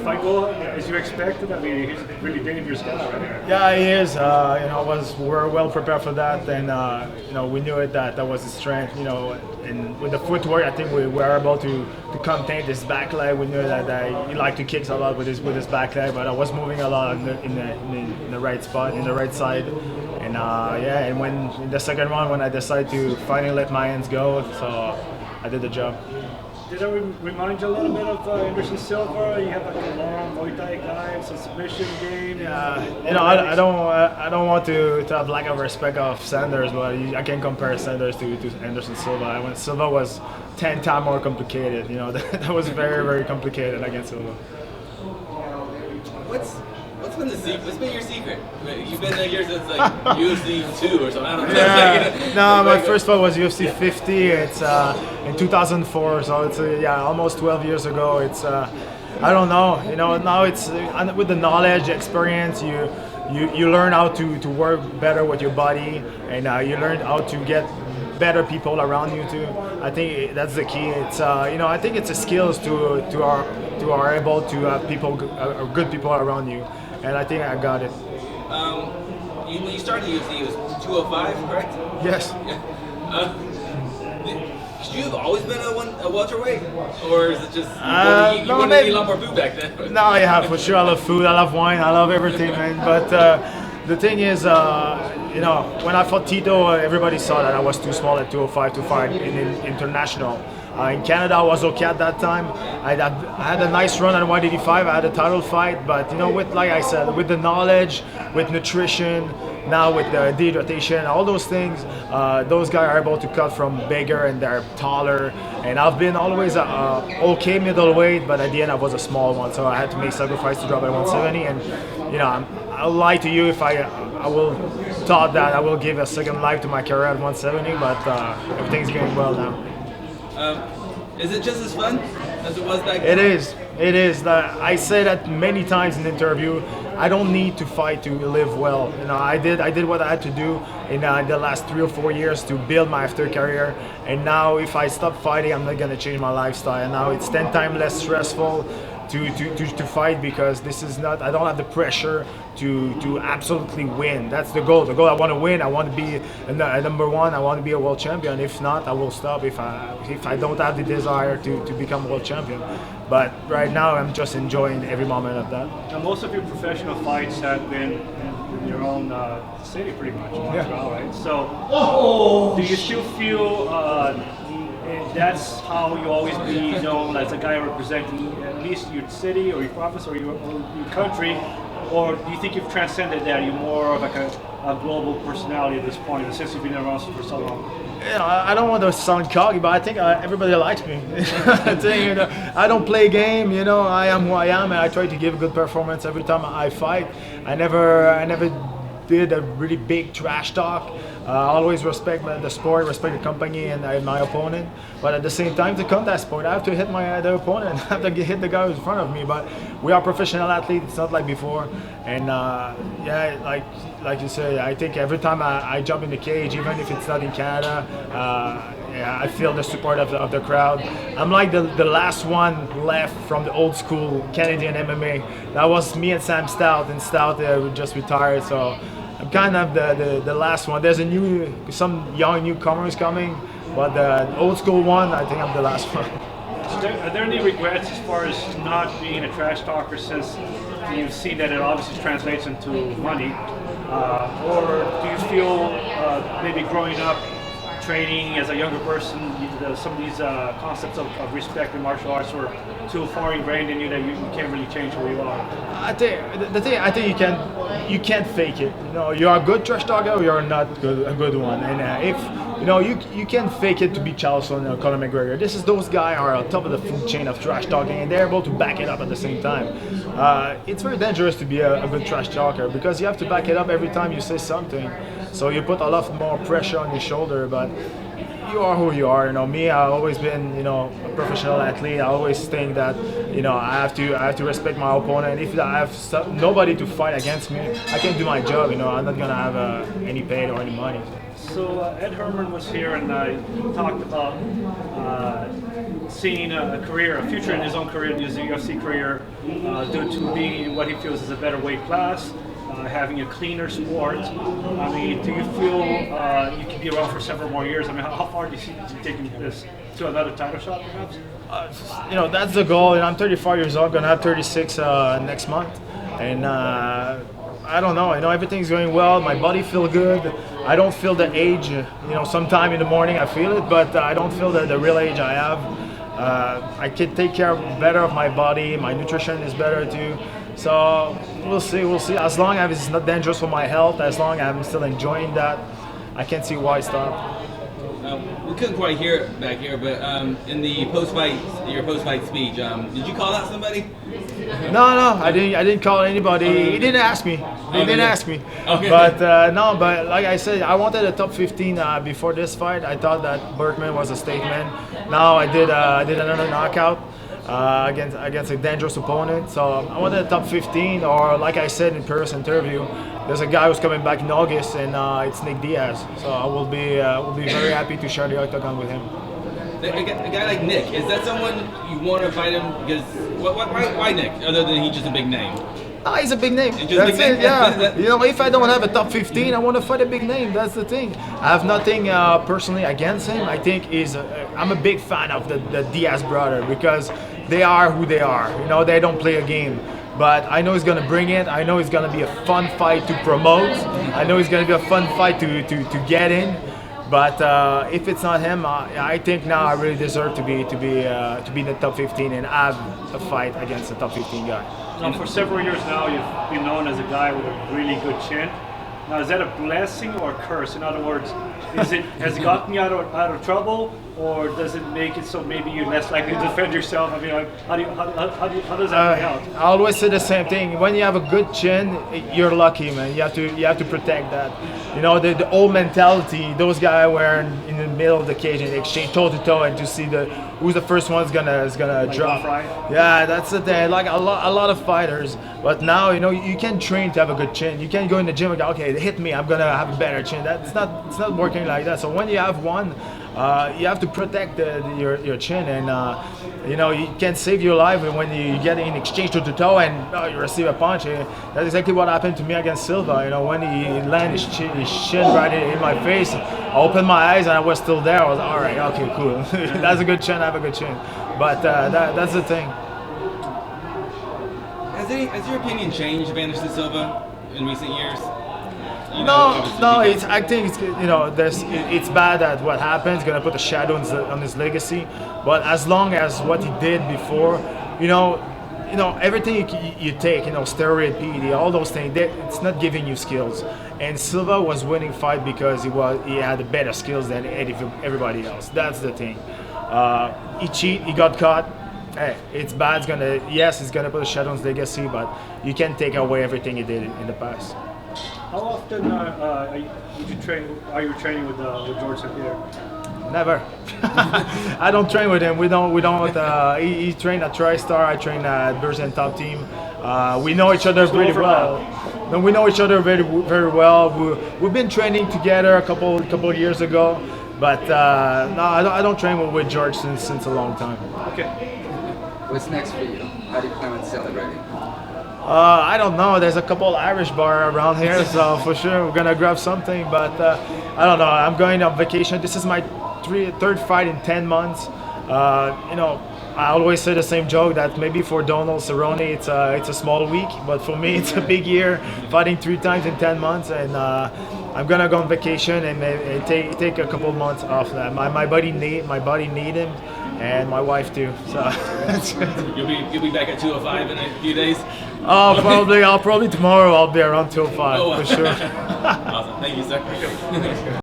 fight go as you expected? I mean, he's a really dangerous guy, right? Yeah, he is. We're well prepared for that, and we knew it that was his strength. And with the footwork, I think we were able to contain this back leg. We knew that he liked to kick a lot with his back leg, but I was moving a lot in the right spot, in the right side. And and when in the second round, when I decided to finally let my hands go, so I did the job. Did it remind you a little bit of Anderson Silva? You have like a long Muay Thai guy, some submission game. Yeah, I don't want to have lack of respect of Saunders, but I can't compare Saunders to Anderson Silva. When Silva was 10 times more complicated, that was very, very complicated against Silva. What's been the secret? What's been your secret? You've been here since like UFC 2 or something. I don't know. Yeah. No, my first fight was UFC 50. It's in 2004, so it's almost 12 years ago. It's I don't know. Now it's with the knowledge, experience, you learn how to work better with your body, and you learn how to get better people around you too. I think that's the key. It's I think it's a skills to are able to have people, good people around you, and I think I got it. When you started the UFC, it was 205, correct? Yes. Should you have always been a welterweight, or is it just you no, wanted to eat a lot more food back then? No, yeah, for sure. I love food. I love wine. I love everything, man. But the thing is, when I fought Tito, everybody saw that I was too small at 205 to fight in international. In Canada, I was okay at that time. I had a nice run at 185. I had a title fight, but like I said, with the knowledge, with nutrition, now with the dehydration, all those things, those guys are able to cut from bigger and they're taller. And I've been always okay middleweight, but at the end I was a small one, so I had to make sacrifice to drop at 170. And I'll lie to you if I will thought that I will give a second life to my career at 170, but everything's going well now. Is it just as fun as it was back then? It is. It is. I say that many times in the interview. I don't need to fight to live well. I did what I had to do in the last 3 or 4 years to build my after career. And now, if I stop fighting, I'm not gonna change my lifestyle. And now it's 10 times less stressful to fight, because this is not. I don't have the pressure to absolutely win. That's the goal. The goal, I want to win. I want to be number one. I want to be a world champion. If not, I will stop if I don't have the desire to become world champion. But right now, I'm just enjoying every moment of that. Now, most of your professional fights have been in your own city, pretty much, Montreal, right? So, do you still feel that's how you always be known, as a guy representing at least your city or your province or your country? Or do you think you've transcended that? You're more of like a global personality at this point, since you've been around for so long? I don't want to sound cocky, but I think everybody likes me. I don't play game. I am who I am, and I try to give a good performance every time I fight. I never did a really big trash talk. I always respect the sport, respect the company, and my opponent. But at the same time, the contact sport, I have to hit the opponent. I have to hit the guy who's in front of me. But we are professional athletes. It's not like before. And like you say, I think every time I jump in the cage, even if it's not in Canada, I feel the support of the crowd. I'm like the last one left from the old school Canadian MMA. That was me and Sam Stout, and Stout just retired. So I'm kind of the last one. There's some young newcomers coming, but the old school one, I think I'm the last one. Are there any regrets as far as not being a trash talker, since you've seen that it obviously translates into money? Or do you feel maybe growing up, training as a younger person, some of these concepts of respect in martial arts were too far ingrained in you that you can't really change who you are? I think you can't fake it. You are a good trash talker, or you're not a good one. And if you can't fake it to be Charleston or Conor McGregor. Those guys are on top of the food chain of trash talking, and they're able to back it up at the same time. It's very dangerous to be a good trash talker, because you have to back it up every time you say something. So you put a lot more pressure on your shoulder, but you are who you are. Me, I've always been, a professional athlete. I always think that, I have to respect my opponent. If I have nobody to fight against me, I can do my job. I'm not gonna have any paid or any money. So Ed Herman was here and talked about seeing a career, a future in his own career, his UFC career, due to being in what he feels is a better weight class, having a cleaner sport. I mean, do you feel you can be around for several more years? I mean, how far do you see taking this to another title shot, perhaps? You know, that's the goal. And I'm 35 years old, gonna have 36 next month, and I don't know. You know, everything's going well. My body feels good. I don't feel the age. You know, sometime in the morning I feel it, but I don't feel the real age I have. I can take care better of my body. My nutrition is better too. So we'll see. We'll see. As long as it's not dangerous for my health, as long as I'm still enjoying that, I can't see why stop. We couldn't quite hear it back here, but in the your post-fight speech, did you call out somebody? No, I didn't call anybody. He didn't ask me. He didn't ask me. Okay. But no, but like I said, I wanted a top 15 before this fight. I thought that Berkman was a statement. Now I did another knockout against a dangerous opponent. So I wanted a top 15, or like I said in Paris interview, there's a guy who's coming back in August, and it's Nick Diaz. So I will be very happy to share the octagon with him. A guy like Nick, is that someone you want to fight him? Because why Nick? Other than he's just a big name. He's a big name. Just That's big it. name? Yeah. You know, if I don't have a top 15, I want to fight a big name. That's the thing. I have nothing personally against him. I think I'm a big fan of the Diaz brother because they are who they are. You know, they don't play a game. But I know he's going to bring it. I know it's going to be a fun fight to promote. I know it's going to be a fun fight to get in. But if it's not him, I think now I really deserve to be in the top 15 and have a fight against a top 15 guy. Now, for several years now, you've been known as a guy with a really good chin. Now, is that a blessing or a curse? In other words, has it gotten you out of trouble, or does it make it so maybe you're less likely to defend yourself? I mean, like, how does that play out? I always say the same thing. When you have a good chin, you're lucky, man. You have to protect that. You know, the old mentality. Those guys were in the middle of the cage and they exchange toe to toe, and to see who's the first one's gonna like drop. Yeah, that's the thing. Like a lot of fighters. But now, you know, you can train to have a good chin. You can't go in the gym and go, okay, hit me, I'm gonna have a better chin. It's not working like that. So when you have one, you have to protect your chin, and you know, you can save your life when you get in exchange toe to toe and you receive a punch. That's exactly what happened to me against Silva. You know, when he landed his shin right in my face, I opened my eyes and I was still there. I was all right, okay, cool. That's a good chin. I have a good chin. But that's the thing. Has your opinion changed of Anderson Silva in recent years? I think it's, you know, it's bad that what happened is gonna put a shadow on his legacy. But as long as what he did before, you know, everything you take, you know, steroid, PED, all those things, it's not giving you skills. And Silva was winning fight because he had better skills than everybody else. That's the thing. He cheated, he got caught. Hey, it's bad. It's gonna put a shadow on his legacy, but you can't take away everything he did in the past. How often are you training with George St. Pierre? Never. I don't train with him. We don't. He trained at TriStar. I train at Berzin Top Team. We know each other really well. No, we know each other very, very well. We've been training together a couple of years ago, but no, I don't train with George since a long time. Okay. What's next for you? How do you plan on celebrating? I don't know. There's a couple Irish bar around here, so for sure we're gonna grab something. But I don't know. I'm going on vacation. This is my third fight in 10 months. You know, I always say the same joke that maybe for Donald Cerrone it's a small week, but for me it's a big year. Fighting 3 times in 10 months, and I'm gonna go on vacation and maybe take a couple months off. My body need him. And my wife too. So you'll be back at 205 in a few days. I'll probably tomorrow. I'll be around 205 for sure. Awesome. Thank you, sir.